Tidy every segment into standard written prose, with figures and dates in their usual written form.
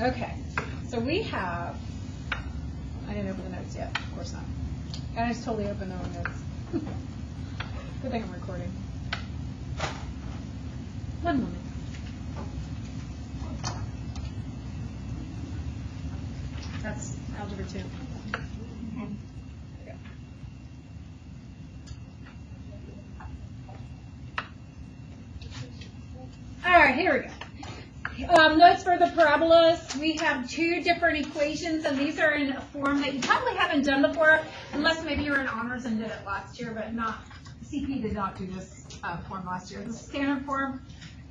Okay, so we have, I didn't open the notes yet, of course not. And I just totally opened the wrong notes. Good thing I'm recording. One moment. That's algebra 2. All right, here we go. Notes for the parabolas. We have two different equations, and these are in a form that you probably haven't done before, unless maybe you were in honors and did it last year, but not, CP did not do this form last year. This is standard form,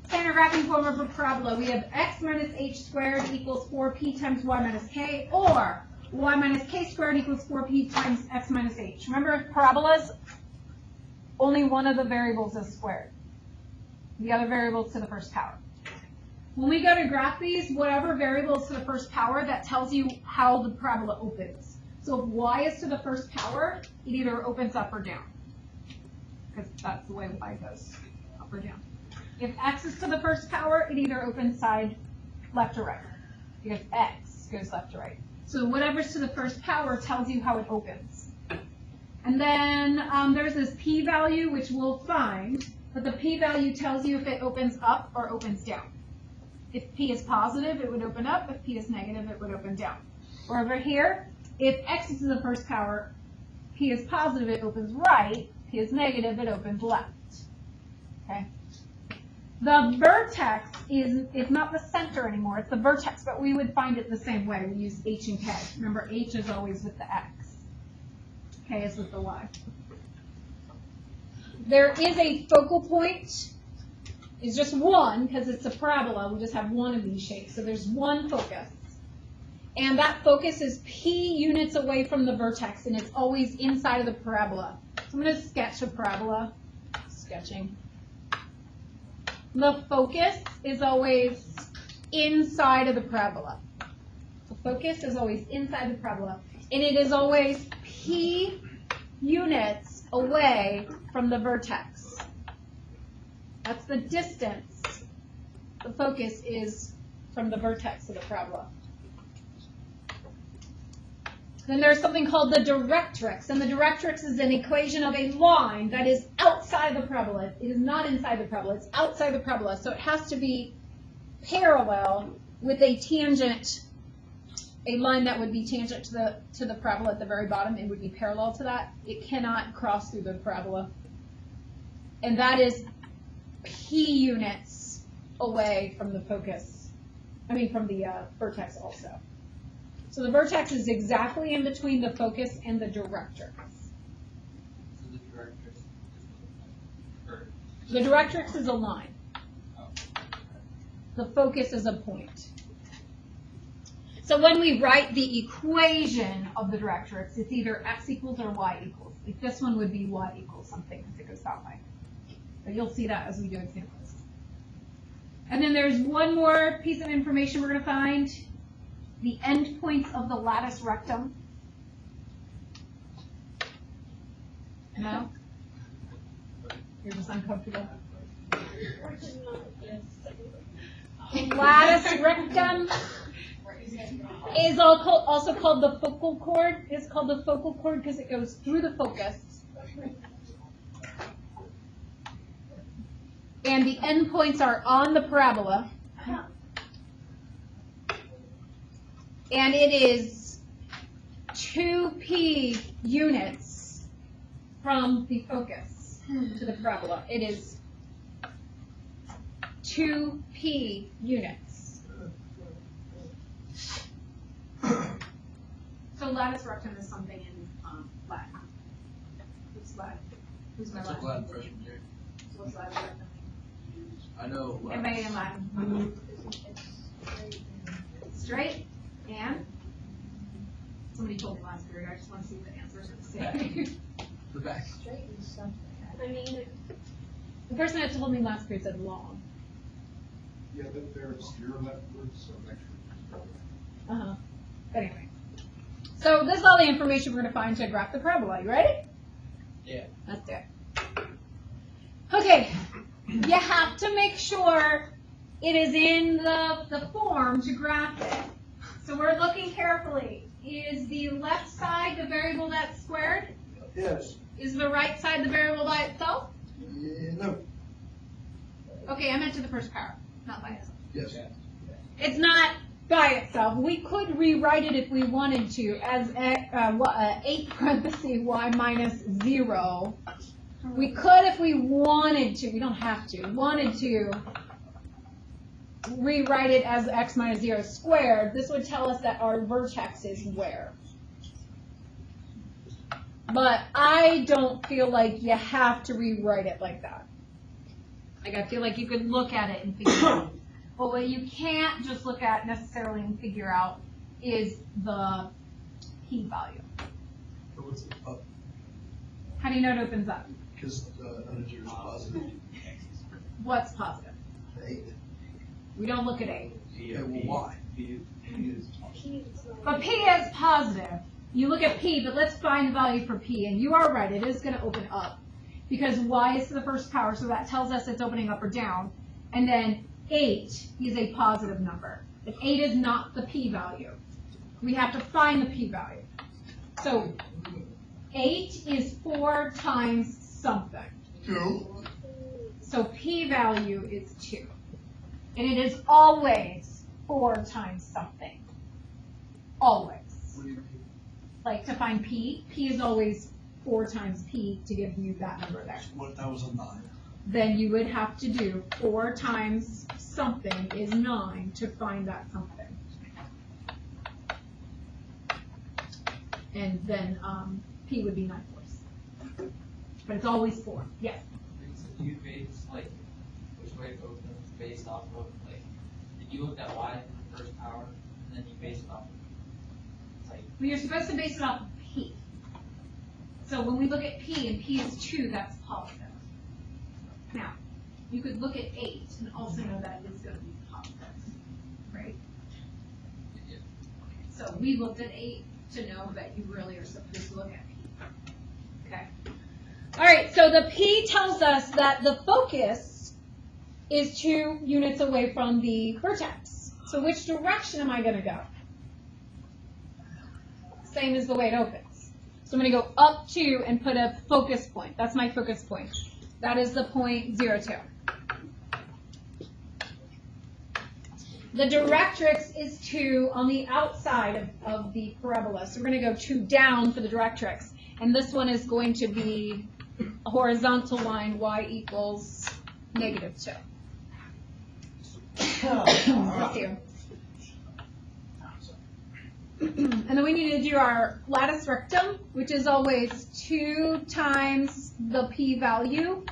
standard graphing form of a parabola. We have x minus h squared equals 4p times y minus k, or y minus k squared equals 4p times x minus h. Remember, parabolas, only one of the variables is squared. The other variable is to the first power. When we go to graph these, whatever variable is to the first power, that tells you how the parabola opens. So if y is to the first power, it either opens up or down, because that's the way y goes, up or down. If x is to the first power, it either opens side left or right, because x goes left to right. So whatever's to the first power tells you how it opens. And then there's this p-value, which we'll find, but the p-value tells you if it opens up or opens down. If p is positive, it would open up. If p is negative, it would open down. Or over here, if x is to the first power, p is positive, it opens right. P is negative, it opens left. Okay. The vertex is not the center anymore. It's the vertex, but we would find it the same way. We use h and k. Remember, h is always with the x. K is with the y. There is a focal point. It's just one, because it's a parabola. We just have one of these shapes. So there's one focus. And that focus is p units away from the vertex, and it's always inside of the parabola. So I'm going to sketch a parabola. Sketching. The focus is always inside of the parabola. The focus is always inside the parabola. And it is always p units away from the vertex. That's the distance the focus is from the vertex of the parabola. Then there's something called the directrix, and the directrix is an equation of a line that is outside the parabola. It is not inside the parabola, it's outside the parabola, so it has to be parallel with a tangent, a line that would be tangent to the parabola at the very bottom. It would be parallel to that. It cannot cross through the parabola. And that is p units away from the focus, from the vertex also. So the vertex is exactly in between the focus and the directrix. So the directrix is the directrix is a line. The focus is a point. So when we write the equation of the directrix, it's either x equals or y equals. Like this one would be y equals something because it goes that way. But you'll see that as we do examples. And then there's one more piece of information we're going to find. The endpoints of the lattice rectum. No? You're just uncomfortable? Lattice rectum is also called the focal chord. It's called the focal chord because it goes through the focus. And the endpoints are on the parabola. And it is 2p units from the focus to the parabola. It is 2p units. So lattice rectum is something in Latin. What's Latin? Who's my Latin? Latin freshman year. So what's lattice rectum? I know. MA in Latin. Straight and? Somebody told me last period. I just want to see if the answers are the same. The back. Straight and something. The person that told me last period said long. Yeah, but they're obscure left words, so make sure. But anyway. So this is all the information we're going to find to graph the parabola. You ready? Yeah. Let's do it. Okay. You have to make sure it is in the form to graph it. So we're looking carefully. Is the left side the variable that's squared? Yes. Is the right side the variable by itself? No. Okay, I meant to the first power, not by itself. Yes. It's not by itself. We could rewrite it if we wanted to as 8 parentheses y minus 0. We could if we wanted to. We don't have to. Wanted to rewrite it as x minus 0 squared. This would tell us that our vertex is where. But I don't feel like you have to rewrite it like that. Like, I feel like you could look at it and figure it out. But what you can't just look at necessarily and figure out is the p value. So what's it up? How do you know it opens up? Because the integer is positive. What's positive? 8. We don't look at 8. Yeah, well, why? But p is positive. You look at p, but let's find the value for p. And you are right, it is going to open up. Because y is to the first power, so that tells us it's opening up or down. And then 8 is a positive number. But 8 is not the p value. We have to find the p value. So 8 is 4 times something. 2. So p value is 2. And it is always 4 times something. Always. What do you mean? Like to find p is always 4 times p to give you that number there. What, that was a 9. Then you would have to do 4 times something is 9 to find that something. And then p would be 9/4. But it's always 4. Yes. So you base like which way it opens based off of like if you looked at y in the first power and then you base it off of like Well, you're supposed to base it off of p. So when we look at p and p is 2, that's positive. Now, you could look at 8 and also know that it's going to be positive, right? So we looked at 8 to know that you really are supposed to look at p. Okay. All right, so the p tells us that the focus is 2 units away from the vertex. So which direction am I going to go? Same as the way it opens. So I'm going to go up 2 and put a focus point. That's my focus point. That is the point 0, 2. The directrix is 2 on the outside of the parabola. So we're going to go 2 down for the directrix. And this one is going to be a horizontal line, y equals -2. That's here. And then we need to do our lattice rectum, which is always 2 times the p value.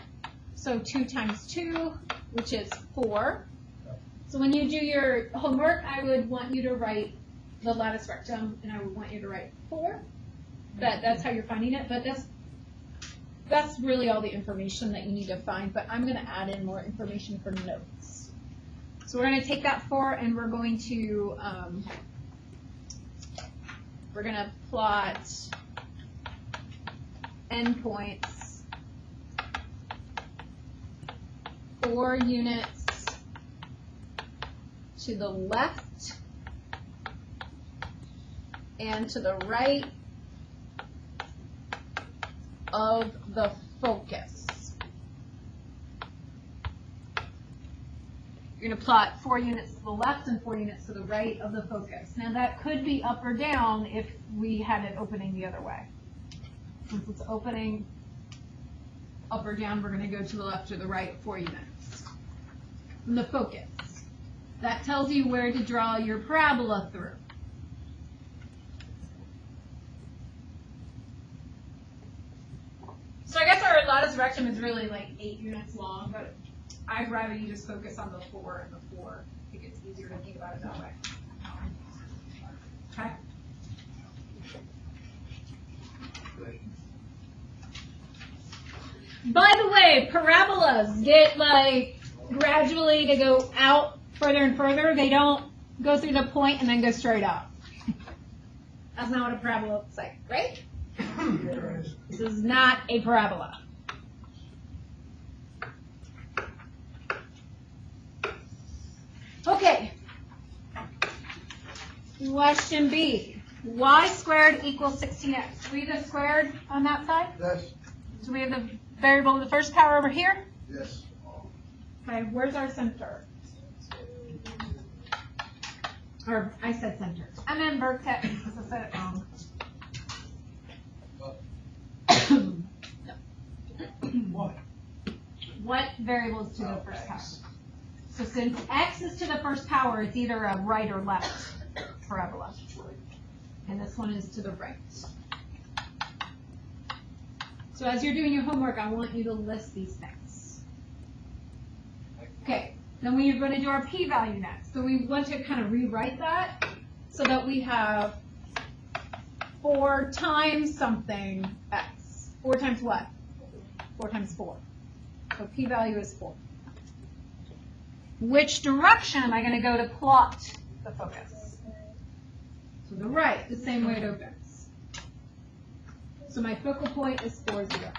So 2 times 2, which is 4. So when you do your homework, I would want you to write the lattice rectum, and I would want you to write 4. That's how you're finding it, but that's really all the information that you need to find, but I'm going to add in more information for notes. So we're going to take that 4, and we're going to plot endpoints 4 units to the left and to the right of the focus. You're going to plot 4 units to the left and 4 units to the right of the focus. Now that could be up or down if we had it opening the other way. Since it's opening up or down, we're going to go to the left or the right 4 units. And the focus. That tells you where to draw your parabola through. So I guess our lattice rectum is really like 8 units long, but I'd rather you just focus on the 4 and the 4. I think it's easier to think about it that way. Okay? By the way, parabolas get like gradually to go out further and further. They don't go through the point and then go straight up. That's not what a parabola looks like, right? This is not a parabola. Okay. Question B, y squared equals 16x. Do we have the squared on that side? Yes. Do we have the variable in the first power over here? Yes. Okay, where's our center? Or I said center. I meant vertex because I said it wrong. What? What variable is to the first power? So since x is to the first power, it's either a right or left parabola. And this one is to the right. So as you're doing your homework, I want you to list these things. Okay, then we're going to do our p-value next. So we want to kind of rewrite that so that we have 4 times something x. 4 times what? 4 times 4. So p-value is 4. Which direction am I going to go to plot the focus? To the right, the same way it opens. So my focal point is 4, 0.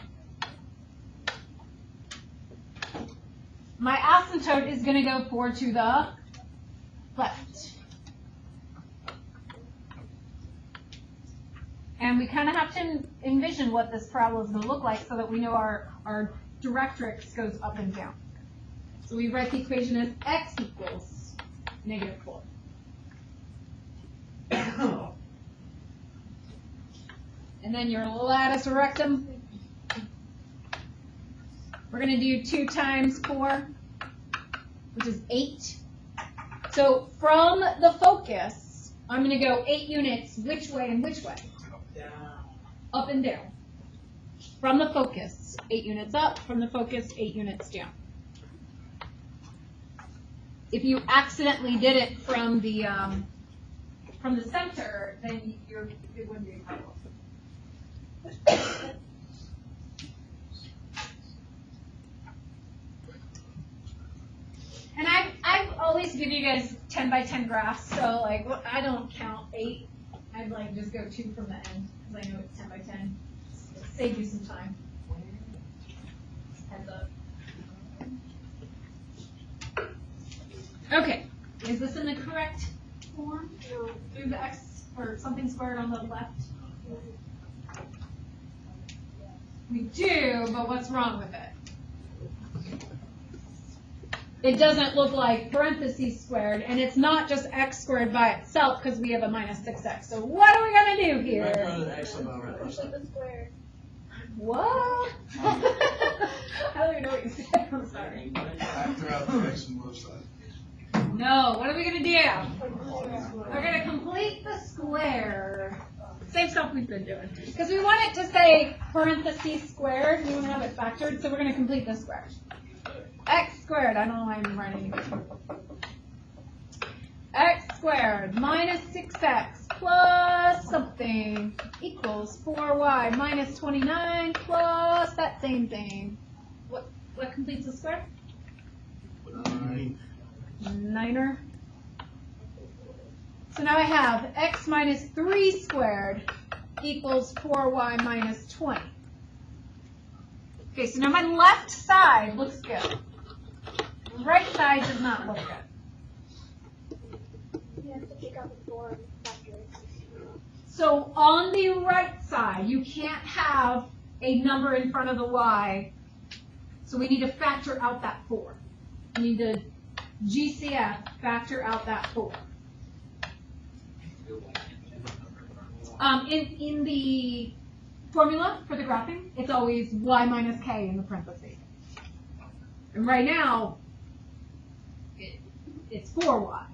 My asymptote is going to go 4 to the left. And we kind of have to envision what this parabola is going to look like so that we know our directrix goes up and down. So we write the equation as x equals -4. And then your latus rectum, we're going to do 2 times 4, which is 8. So from the focus, I'm going to go 8 units which way and which way? Up and down. From the focus, 8 units up. From the focus, 8 units down. If you accidentally did it from the center, then it wouldn't be a problem. And I've always give you guys 10 by 10 graphs, so like I don't count 8. I'd like just go 2 from the end because I know it's 10 by 10. Save you some time. Heads up. Okay, is this in the correct form? No. Do the x or something squared on the left? We do, but what's wrong with it? It doesn't look like parentheses squared, and it's not just x squared by itself because we have a -6x. So what are we going to do here? Complete the square. What? I don't even know what you said. I'm sorry. After out the X and both sides. No, what are we going to do? We're going to complete the square. Same stuff we've been doing. Because we want it to say parentheses squared. We want to have it factored, so we're going to complete the square. X squared, I don't know why I'm writing it. X squared minus 6x plus something equals 4y minus 29 plus that same thing. What completes the square? 9er. So now I have x minus 3 squared equals 4y minus 20. Okay, so now my left side looks good. Right side does not look good. You have to take out the 4 factors. So on the right side, you can't have a number in front of the y. So we need to factor out that 4. We need to GCF factor out that 4. In the formula for the graphing, it's always y minus k in the parentheses. And right now, it's 4y,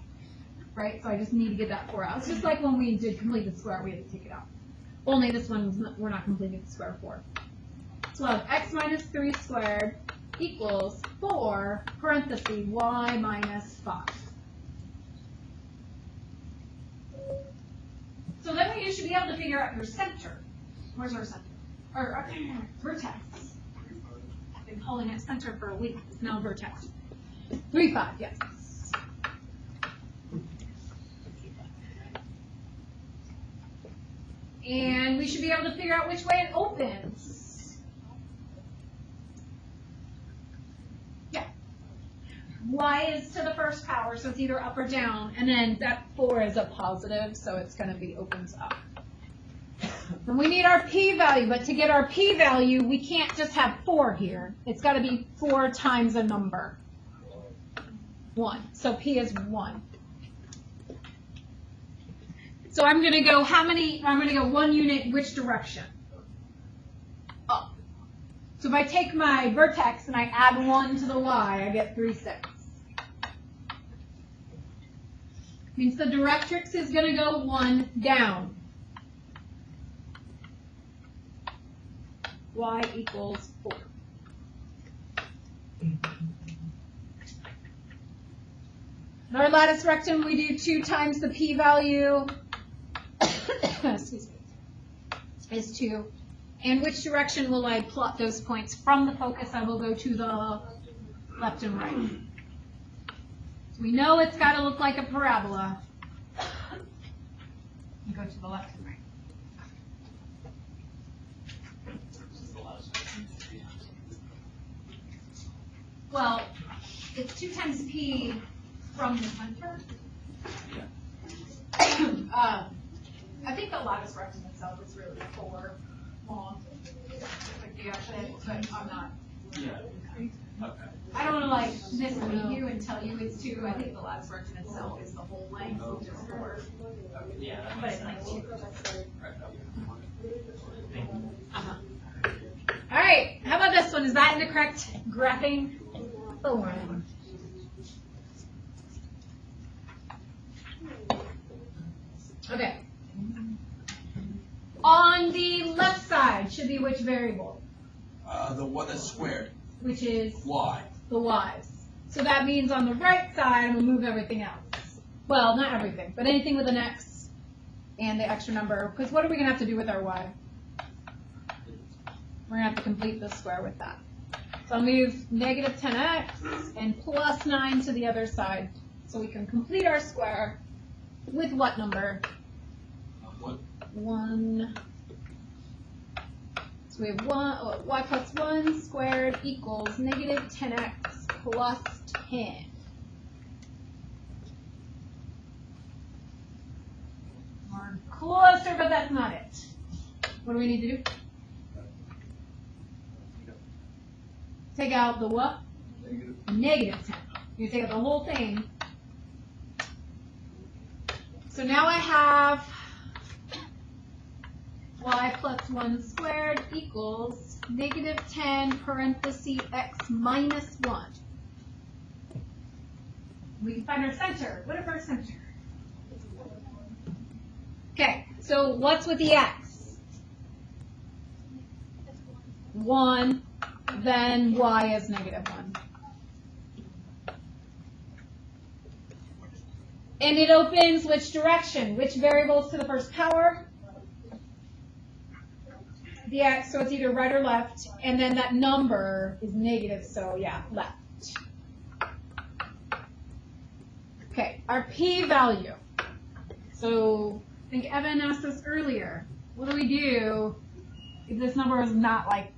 right? So I just need to get that 4 out. It's just like when we did complete the square, we had to take it out. Only this one, we're not completing the square 4. So I have x minus 3 squared equals 4 parentheses y minus 5. So then you should be able to figure out your center. Where's our center? Or vertex. I've been calling it center for a week. It's now vertex. 3, 5, yes. And we should be able to figure out which way it opens. Yeah. y is to the first power, so it's either up or down, and then that 4 is a positive, so it's going to be opens up. And we need our p-value, but to get our p-value, we can't just have 4 here. It's got to be 4 times a number. 1. So p is 1. So I'm going to go I'm going to go 1 unit which direction? Up. So if I take my vertex and I add 1 to the y, I get 3, 6. Means the directrix is going to go 1 down. Y equals 4. In our lattice rectum, we do 2 times the p-value, excuse me, is 2. And which direction will I plot those points? From the focus, I will go to the left and right. So we know it's got to look like a parabola. You go to the left and right. Well, it's 2 times p from the center. I think the lattice rectum itself is really 4 long. Like the opposite, but I'm not. Yeah. Okay. I don't want to like mislead you and tell you it's 2. I think the lattice rectum itself is the whole length, which is 4. Yeah. That But makes it's like sense. 2. All right, how about this one? Is that in the correct graphing form? Okay. On the left side should be which variable? The one that's squared. Which is Y. the y's. So that means on the right side, I'm going to move everything else. Well, not everything, but anything with an x and the extra number. Because what are we going to have to do with our y? We're going to have to complete the square with that. So I'll move negative 10x and plus 9 to the other side. So we can complete our square with what number? What? 1. So we have y plus 1 squared equals negative 10x plus 10. We're closer, but that's not it. What do we need to do? Take out the what? Negative 10. You take out the whole thing. So now I have y plus 1 squared equals negative 10 parenthesis x minus 1. We can find our center. What is our center? Okay, so what's with the x? 1, then y is negative 1. And it opens which direction? Which variables to the first power? The x, so it's either right or left, and then that number is negative, so yeah, left. Okay, our p-value. So I think Evan asked us earlier, what do we do if this number is not like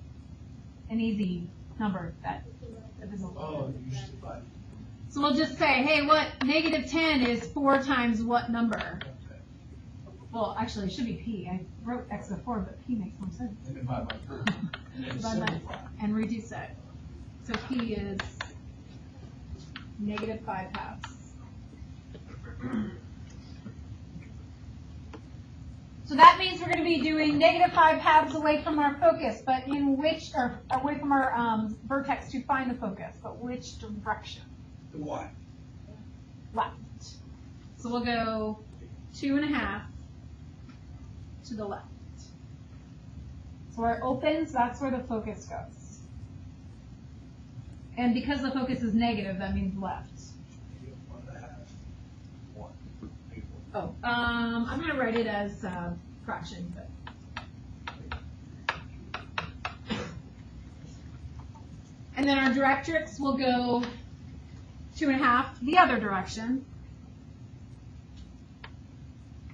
an easy number that is a Oh, you should divide. So we'll just say, hey, what negative 10 is 4 times what number? Well, actually, it should be p. I wrote x before, but p makes more sense. And divide by 3. And then Divide by simplify. and reduce it. So p is negative 5 halves. So that means we're going to be doing negative 5 halves away from our focus, but in which, or away from our vertex to find the focus, but which direction? The Y. Left. So we'll go 2.5 to the left. So where it opens, that's where the focus goes. And because the focus is negative, that means left. Oh, I'm going to write it as fraction, but. And then our directrix will go 2.5 the other direction.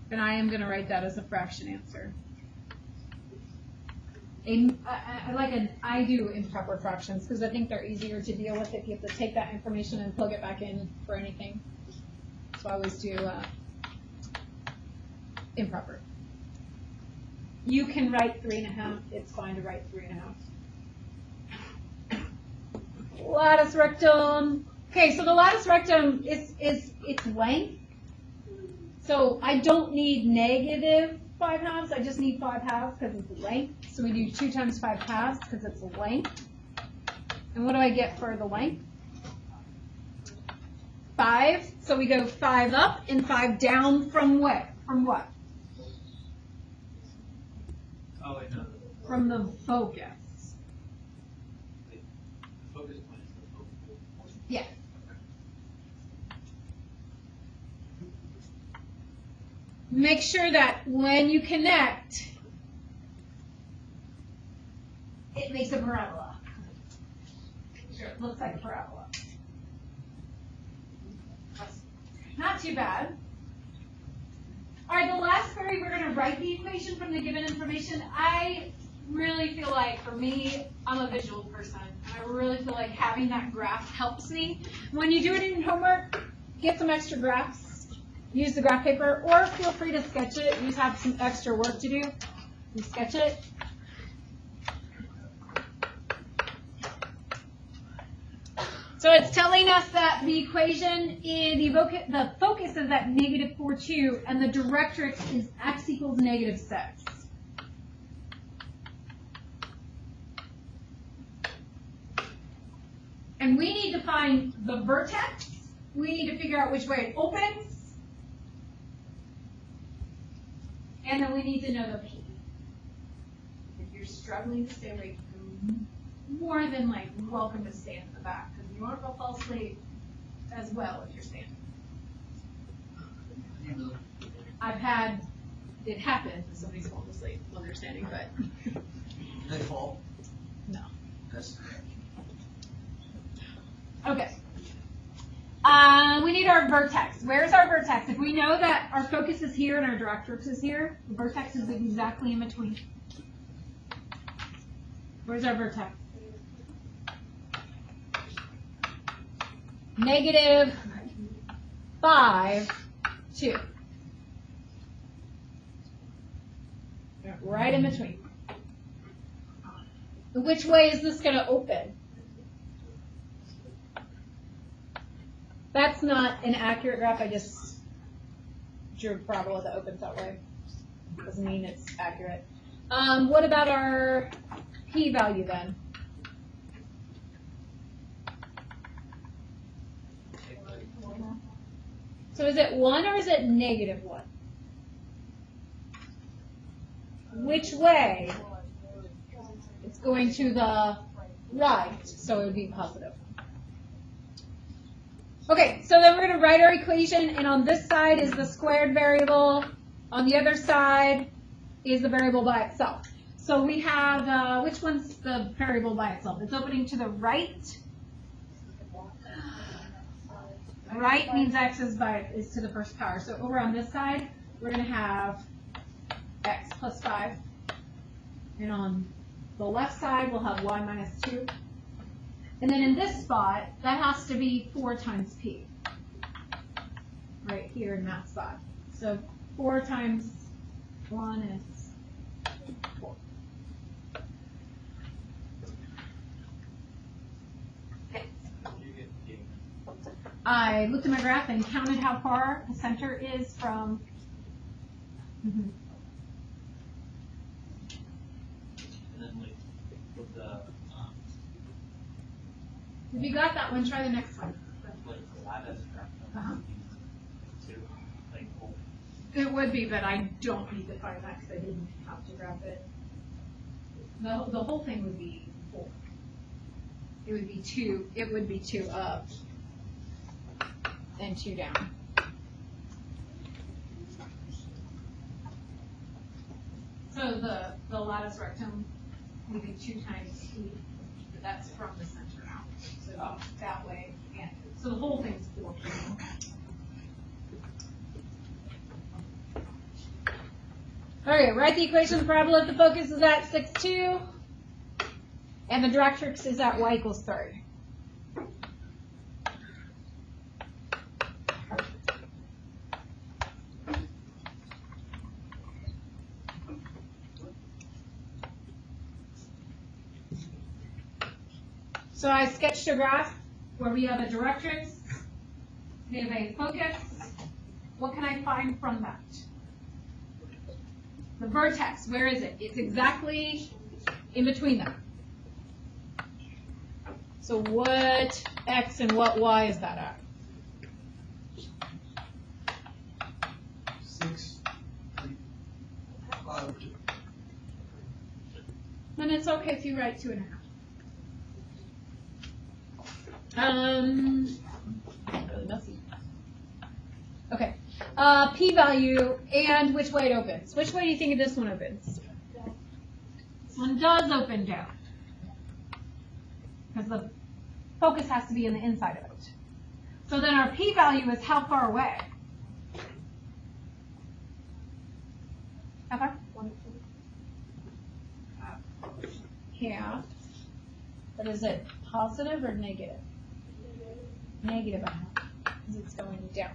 And I am going to write that as a fraction answer. I do improper fractions because I think they're easier to deal with if you have to take that information and plug it back in for anything. So I always do improper. You can write 3.5. It's fine to write 3.5. Latus rectum. Okay, so the latus rectum is its length. So I don't need negative 5/2, I just need 5/2 because it's length. So we do 2 times 5/2 because it's length. And what do I get for the length? 5. So we go 5 up and 5 down from what? From what? Oh, wait, no. From the focus. The focus point is the focal point. Yeah. Make sure that when you connect, it makes a parabola. Sure, it looks like a parabola. Not too bad. All right, the last query, we're going to write the equation from the given information. I really feel like, for me, I'm a visual person. I really feel like having that graph helps me. When you do it in homework, get some extra graphs. Use the graph paper, or feel free to sketch it. You just have some extra work to do. You sketch it. So it's telling us that the equation, the focus is at -4,2, and the directrix is x equals -6. And we need to find the vertex. We need to figure out which way it opens. And then we need to know the P. If you're struggling to stay awake, you're more than welcome to stand in the back, because you won't go fall asleep as well if you're standing. I've had it happen that somebody's fallen asleep while they're standing, but They fall. no. That's Okay. We need our vertex. Where's our vertex? If we know that our focus is here and our directrix is here, the vertex is exactly in between. Where's our vertex? -5,2. Right in between. Which way is this going to open? That's not an accurate graph. I just drew a parabola that opens that way. Doesn't mean it's accurate. What about our p-value then? So is it 1 or is it -1? Which way? It's going to the right, so it would be positive. Okay, so then we're going to write our equation, and on this side is the squared variable. On the other side is the variable by itself. So we have, which one's the variable by itself? It's opening to the right. Right means x is to the first power. So over on this side, we're going to have x plus 5. And on the left side, we'll have y minus 2. And then in this spot, that has to be 4 times p. Right here in that spot. So 4 times 1 is 4. Okay. I looked at my graph and counted how far the center is from. And then with the If you got that one, try the next one. lattice Uh-huh. to open. It would be, but I don't need to find that because I didn't have to graph it. The whole thing would be 4. It would be 2. It would be 2 up and 2 down. So the lattice rectum would be 2 times p. But that's from the center out. So that way, yeah. So the whole thing's 4 p. Okay, write the equation of the parabola if the focus is at 6, 2, and the directrix is at y equals 3. So I sketched a graph where we have a directrix, we have a focus. What can I find from that? The vertex, where is it? It's exactly in between them. So what x and what y is that at? 6, 5, 2. And it's okay if you write 2.5. Really messy. Okay. P-value and which way it opens. Which way do you think this one opens? This one does open down. Because the focus has to be in the inside of it. So then our P-value is how far away? How far? Half. But is it positive or negative? Negative a half, because it's going down.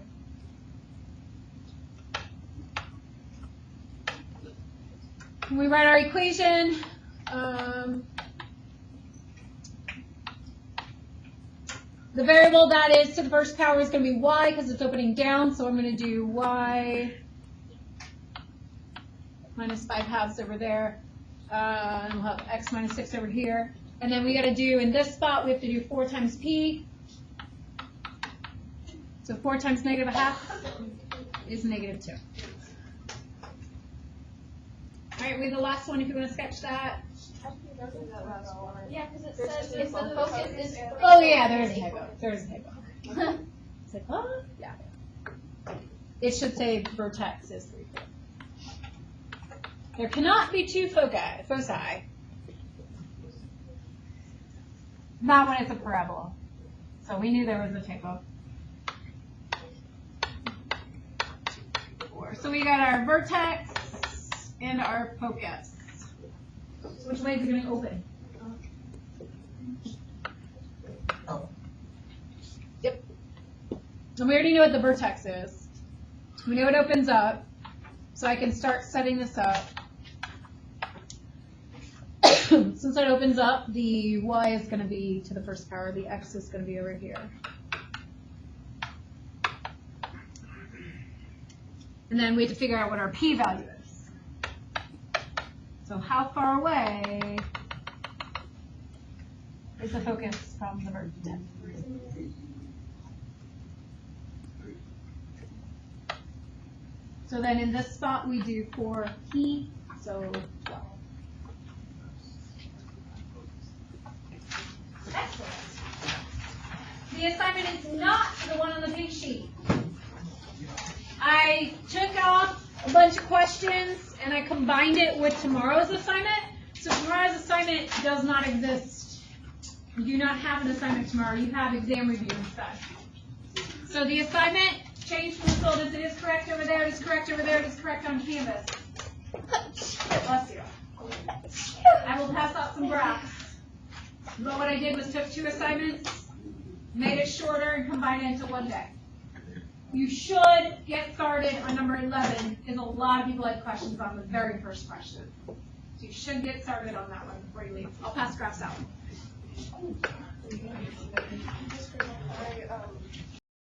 When we write our equation, the variable that is to the first power is going to be y because it's opening down, so I'm going to do y minus 5 halves over there, and we'll have x minus 6 over here. And then we got to do, in this spot, we have to do 4 times p. So 4 times negative a half is negative 2. All right, read the last one if you want to sketch that. Yeah, because it says if the focus is. Oh yeah, there's a typo. There's a typo. It's like, what? Yeah. It should say vertex is 3, 4. There cannot be 2 foci. Not when it's a parabola. So we knew there was a typo. So we got our vertex and our focus. Which way is it going to open? Oh. Yep. And we already know what the vertex is. We know it opens up. So I can start setting this up. Since it opens up, the y is going to be to the first power. The x is going to be over here. And then we have to figure out what our p-value is. So how far away is the focus from the vertex? So then in this spot we do 4p, so 12. Excellent. The assignment is not the one on the pink sheet. I took off a bunch of questions and I combined it with tomorrow's assignment. So tomorrow's assignment does not exist. You do not have an assignment tomorrow. You have exam review instead. So the assignment changed from syllabus. It is correct over there. It is correct over there. It is correct on Canvas. Bless you. I will pass out some graphs. But what I did was took 2 assignments, made it shorter, and combined it into one day. You should get started on number 11, because a lot of people had questions on the very first question. So you should get started on that one before you leave. I'll pass graphs out.